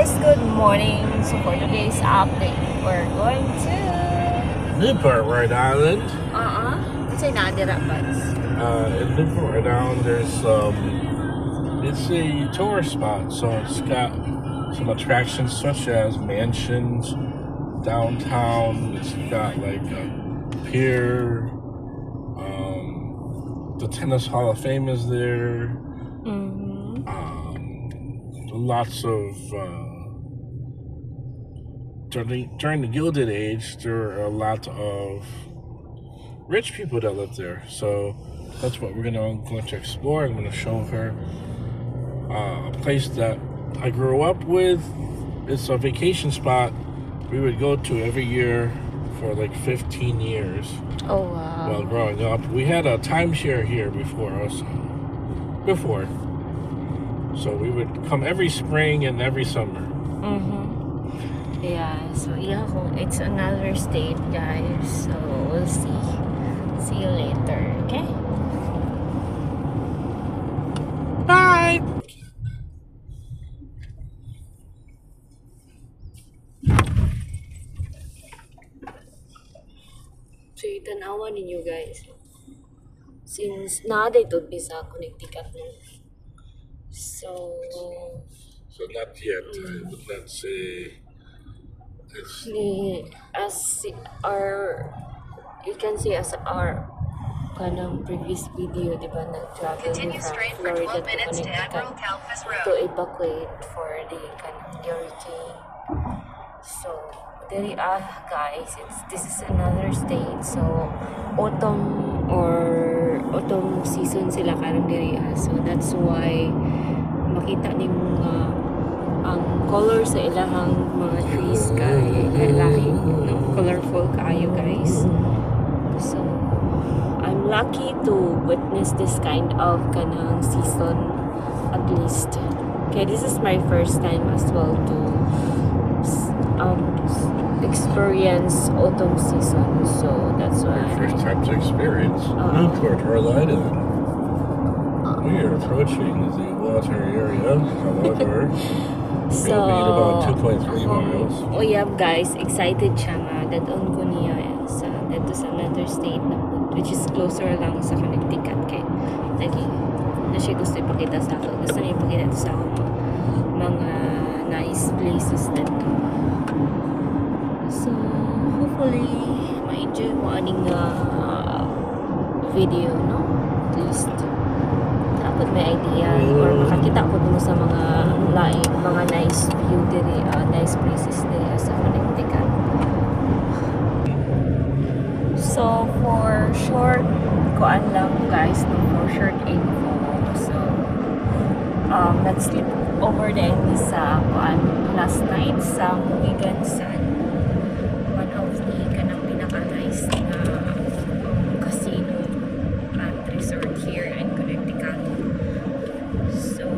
guys, good morning. So for today's update, we're going to Newport, Rhode Island. Say nadira buds. In Newport, Rhode Island, there's it's a tourist spot, so it's got some attractions such as mansions downtown. It's got like a pier. The Tennis Hall of Fame is there. Lots of during the Gilded Age, there are a lot of rich people that live there. So that's what we're going to explore. I'm going to show her a place that I grew up with. It's a vacation spot we would go to every year for like 15 years. Oh wow! While growing up, we had a timeshare here before. So we would come every spring and every summer. Yeah. So yeah, it's another state, guys. So we'll see. See you later. Okay. Bye. So itanawa ninyo, guys. Since naaday to bisa Connecticut no. So not yet. I would not say it's as our you can see as our kanang previous video, di ba, nag-travel from Florida to Connecticut to evacuate for the kanang hurricane. So there guys, this is another state. So autumn season sila karang diri. So that's why makita ni mga ang color sa ilahang mga trees kay lahi, no? Colorful kaayo, guys. So I'm lucky to witness this kind of kanang season at least. Okay, this is my first time as well to experience autumn season. So that's why first time to experience Newport, Rhode Island. We are approaching the water area, however, so we'll be at about 2.3 miles. Oh yeah, guys, excited siya nga dadon ko niya sa dito sa another state na which is closer lang sa Connecticut kay lagi na siya gusto ipakita sa ako. Gusto niya ipakita sa ako mga nice places dito. So hopefully ma-enjoy mo aning video, no? At least dapat may idea or makakita ko dun sa mga nice view diri, nice places diri sa Connecticut. So for short kuan lang, guys, no, for short info. So let's sleep over there sa kuan last night sa Mohegan Sun, one of the kanang pinaka-nice na casino and resort here in Connecticut. So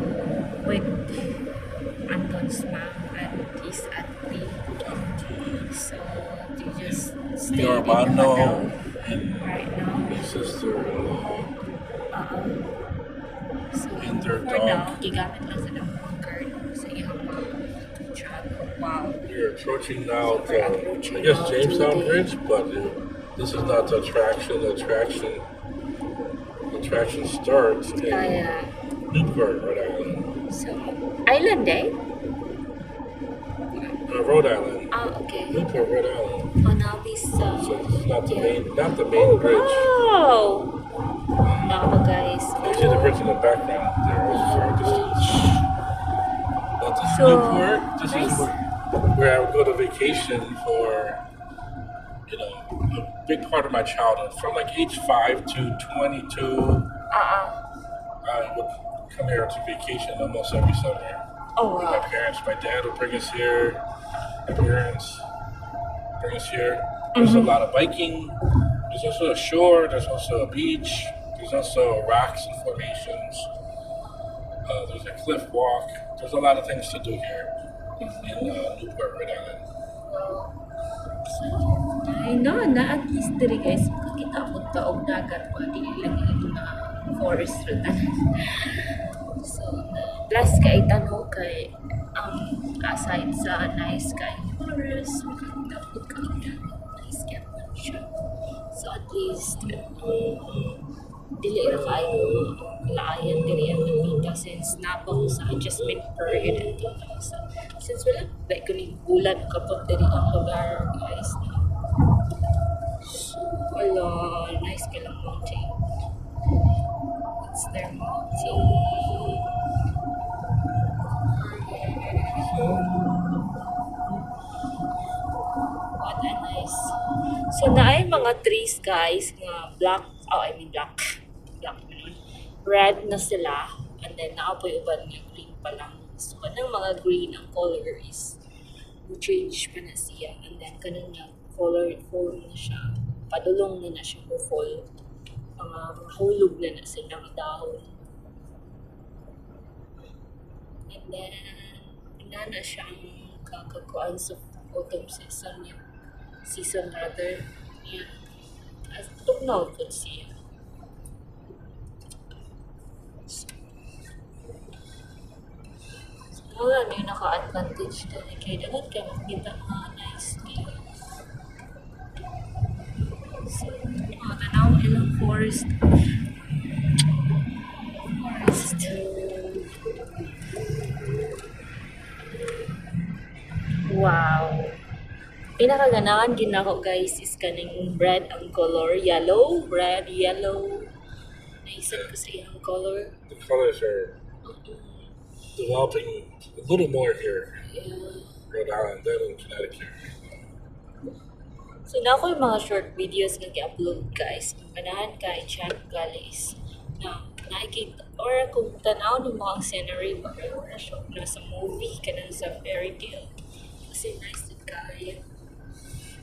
with Anton's mom and his auntie, so they just stay in the hotel right now. His sister-in-law, So and their for dog. now, gigamit lang sa ng card sa iyang mom to travel. Wow. We're approaching now the, I guess, Jamestown Bridge, but this is not the attraction. The attraction starts in Newport, Rhode Island. So, island eh? Rhode Island. Okay. Newport, Rhode Island. On now this So it's not the main bridge. wow! Now guys. You see the bridge in the background there. Far distance. But this is So, Newport. This nice. is where I would go to vacation for, a big part of my childhood. From like age 5 to 22, I would come here to vacation almost every summer. Oh With wow. my parents, my dad would bring us here. My parents bring us here. There's a lot of biking. There's also a shore. There's also a beach. There's also rocks and formations. There's a cliff walk. There's a lot of things to do here in Newport, Rhode Island. So, I know na at least diri, guys, makakita mo ta og dagat pa dili lang ito na forest road. So, plus kay tanho kay aside sa nice sky forest, maganda, nice kaya naman siya. So at least, dili ra kayo laayan diri ang nabita since napako sa adjustment period ito. So, since wala like kuning bulan kapag diri ang lugar guys. Wala, nice ka lang mountain. It's their mountain. What a nice. So naay mga trees guys nga black, black naman. Red na sila and then naapoy uban nga green pa lang. So kanang mga green ang color is change pa na siya and then kanang nga color fall na siya. Padulong na siya mo fall. Mga hulog na sila ng dahon. And then na siya ang kakakuan sa autumn season niya. Season rather. Yeah. As tugnaw ko siya. Wala na yung naka-advantage doon. Kaya dapat kayo makikita mga nice view. So, tanaw ilang forest. Wow. Pinakaganahan ginako guys is kaning red ang color. Yellow, red, yellow. Naisip ko sa iyang color. The colors are developing a little more here. Yeah. Rhode Island than in Connecticut. So na ako yung mga short videos nga i-upload guys. Manahan ka i-chat guys na nakikita or kung tanaw ng mga scenery ba or sa movie ka na sa fairy tale. Kasi nice din kaya.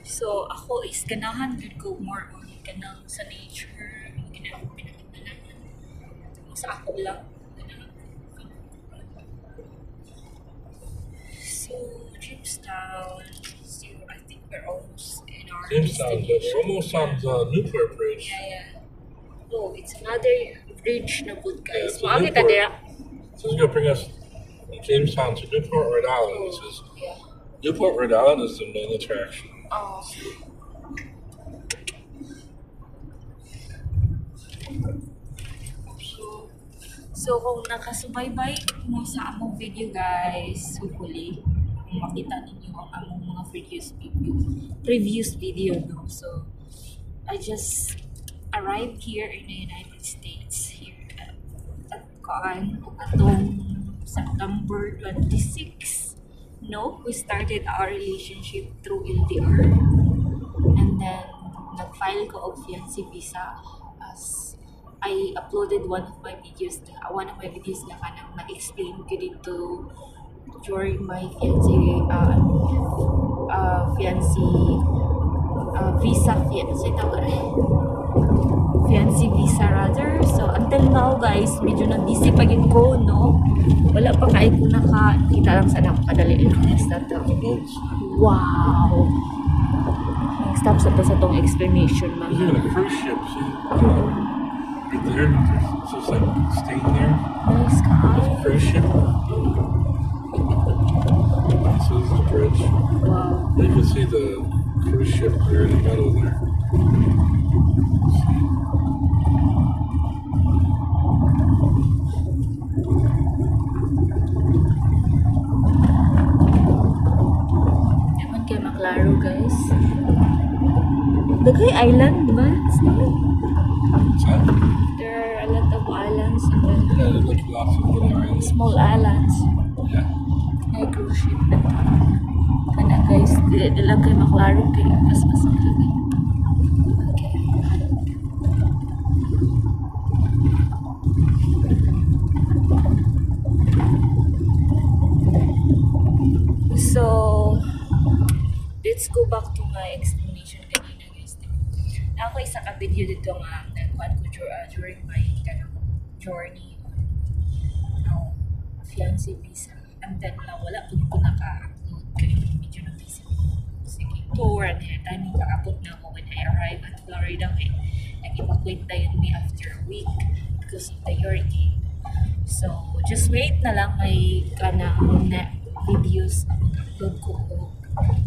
So ako is ganahan good ko more on kanang sa nature, kanang pinakinalangan. Sa ako lang. So Jamestown. So I think we're almost in our Jamestown, but we're almost on the Newport Bridge. Yeah. Oh, it's another bridge na good guys. Yeah, so Makakita Newport- dira. So it's gonna bring us from Jamestown to Newport, Rhode Island. This is Yeah. Newport, Rhode Island is the main attraction. Oh. So kung nakasubaybay mo sa among video guys, hopefully makita ninyo ang among mga previous video no. So I just arrived here in the United States here at atong September 26. No, we started our relationship through LDR and then nag-file ko og fiancé visa as I uploaded one of my videos na kanang nag-explain ko dito during my fiancé visa rather. So until now guys, medyo na busy pa gid ko no. Wala pa kay ko nakita lang sa nakadali guys nato. Wow. Stop sa tong explanation There's mga. even a cruise ship, see? Right there. So it's like staying there. Nice There's a guys. cruise ship. So this is the bridge. Wow. You can see the cruise ship there in the middle there. Naman kay maklaro guys. Dagay island, di ba? What's that? There are a lot of islands and then Yeah, there's like lots of little islands. small islands. Yeah. Ay, cruise ship na to. Kana guys, di lang kay maklaro kay mas masakit. Okay. So, let's go back to my explanation kanina guys. Ako isa ka video dito nga nagkuhan ko during my journey on fiancé visa. And then wala po ko naka-upload kaya medyo na busy ko. Sige, tour and time makaabot na ako when I arrive at Florida kaya nag-evacuate tayo me after a week because of the hurricane. So, just wait na lang may kanang videos na mag-upload ko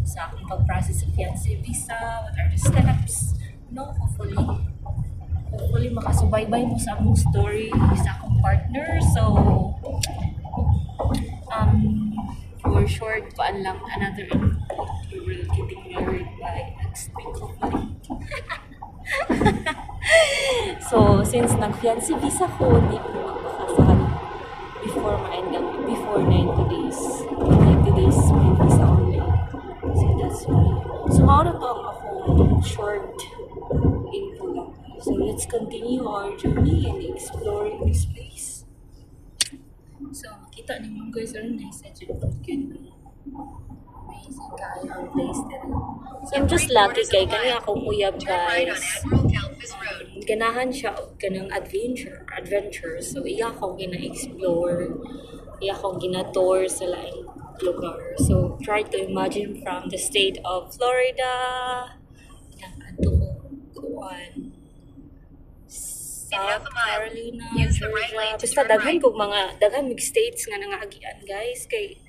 sa akong pag-process sa fiancé visa, what are the steps, no, hopefully makasubaybay mo sa akong story sa akong partner. So for short, paan lang, another we will getting married by next week hopefully. So since nag-fiancé visa ko, hindi ko magpakasal before 90 days. 90 days may visa only. So that's why. So mauna to ang akong short info lang. So let's continue our journey and exploring this place. So makita niyo guys, ano na isa dyan po amazing kayo ang place nila. So I'm just lucky kay kanya akong uyab guys. Ganahan siya og kanang adventure. So iya akong gina-explore, iya akong gina-tour sa laing lugar. So try to imagine from the state of Florida, adto ko kuan South Carolina, Georgia. Basta daghan kog mga states nga nangaagian guys kay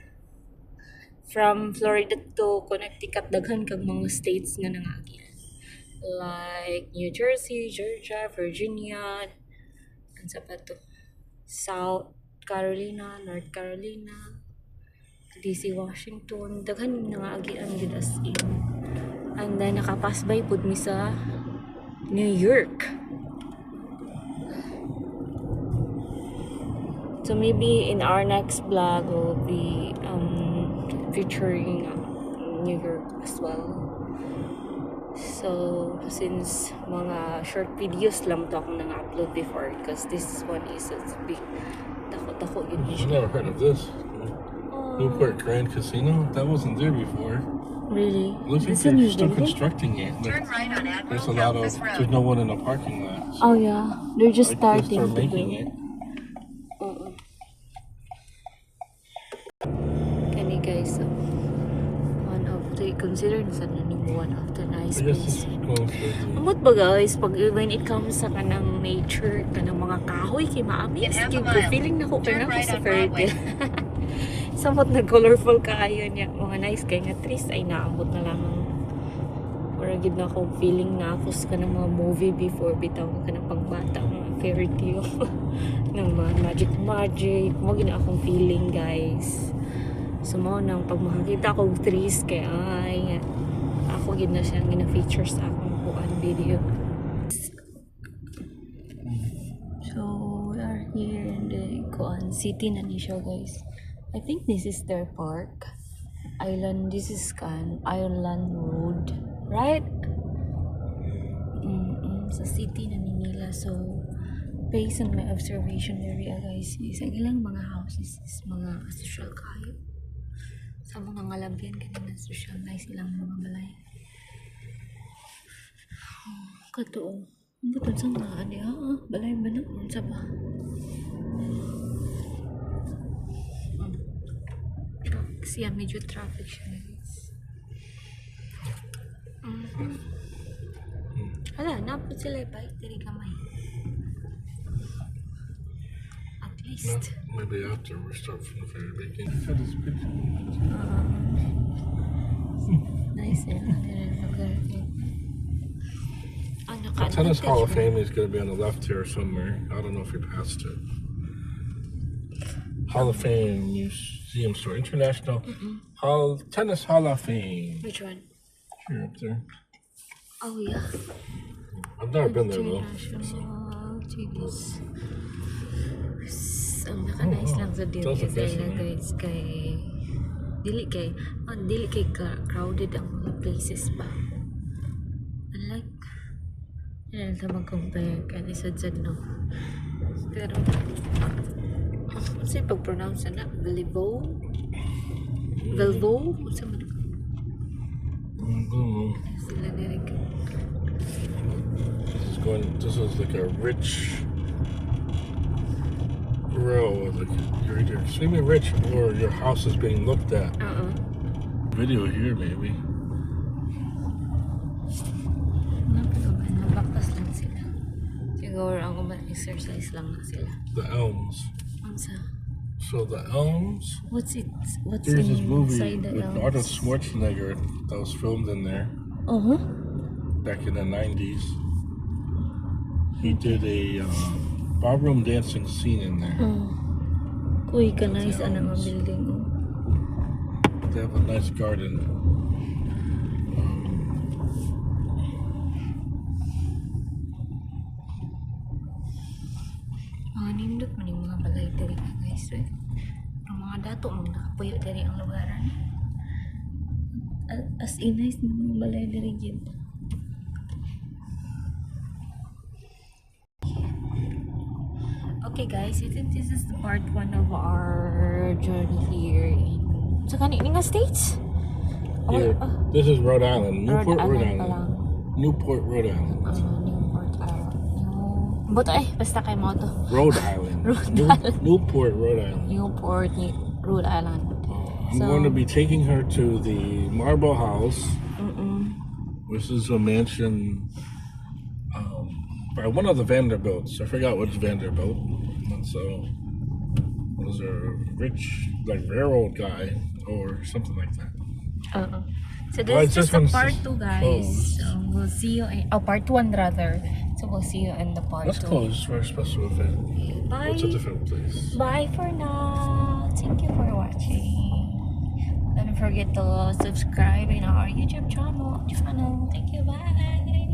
from Florida to Connecticut daghan kag mga states nga nangaagian. Like New Jersey, Georgia, Virginia, and sa pa to, South Carolina, North Carolina, DC, Washington, daghan nangaagian gid as in. And then nakapass by pud mi sa New York. So maybe in our next vlog will be featuring New York as well. So since mga short videos lang to akong nang-upload before because this one is a big dako yun I've never heard of this. Newport Grand Casino? That wasn't there before. Really? Looks like they're still constructing it. Like, there's a lot of, there's no one in the parking lot. So Oh yeah, they're just like starting they're to making build. it. Kani guys, so one of the considered sa one of the nice I guess this places. is going for the... Amot ba guys, pag when it comes sa kanang nature, kanang mga kahoy kay maamis, feeling na ko kanang ko sa fairy tale. Samot na colorful kaayo niya, mga nice kay nga trees ay naambot na lamang. Or gid na ko feeling na ako sa kanang mga movie before bitaw ka kanang pagbata, mga fairy tale ng mga magic, mo gina akong feeling guys. So mo nang pag makakita ko trees kay ay ako gid na siyang gina-feature sa akong kuan video. So we are here in the kuan city na ni siya guys. I think this is their park. This is Island Road, right? Sa city na nila. So based on my observation area guys, isa ilang mga houses is mga social kayo. Sa mga ngalabyan kanina social nice silang mga balay. Katuo. Buton sa mga adi balay ba na sa ba? Siya medyo traffic siya guys. Hala, napot sila bike diri kamay. At least. No, maybe after we start from the very beginning. Look at this picture. Nice eh. Tennis Hall of Fame is going to be on the left here somewhere. I don't know if you passed it. Hall of Fame Museum Store, International Tennis Hall of Fame. Which one? Here up there. Oh yeah. I've never been there though. International tennis. Ang naka-nice lang sa dili guys kay dili kay crowded ang mga places ba. Unlike yan sa mag-compare kan isad-sad no. Pero kasi pag-pronounce na Velvo sa man sila direk. This is like a rich row. Like you're either extremely rich or your house is being looked at. Video here maybe. Nabaktas lang sila. Siguro ang exercise lang na sila. The elms. Ang sa So the Elms. What's it? What's There's this movie inside the with elms? Arnold Schwarzenegger that was filmed in there Uh-huh. back in the 90s. He did a ballroom dancing scene in there. Uy, kanais the ana nga elms. building. They have a nice garden. Nindot man yung mga balay diri guys. Ang mga dato ang nakapuyo diri ang lugaran. As in nice ng mga balay diri gid. Okay guys, I think this is the part 1 of our journey here in sa nga states? Yeah, this is Rhode Island. Newport, Rhode pa Island. lang. Newport, Rhode Island. Newport Island. Buto basta kay mo to. Rhode Island. Newport, Rhode Island. Newport, Rhode Island. I'm going to be taking her to the Marble House, which is a mansion by one of the Vanderbilts. I forgot which Vanderbilt. So, was a rich, like railroad guy or something like that. So this is just the part 2, guys. Closed. So we'll see you in part 1 rather. So we'll see you in the part 2. That's closed. We're supposed to have it. Bye. It's a different place. Bye for now. Thank you for watching. Don't forget to subscribe in our YouTube channel. Thank you. Bye.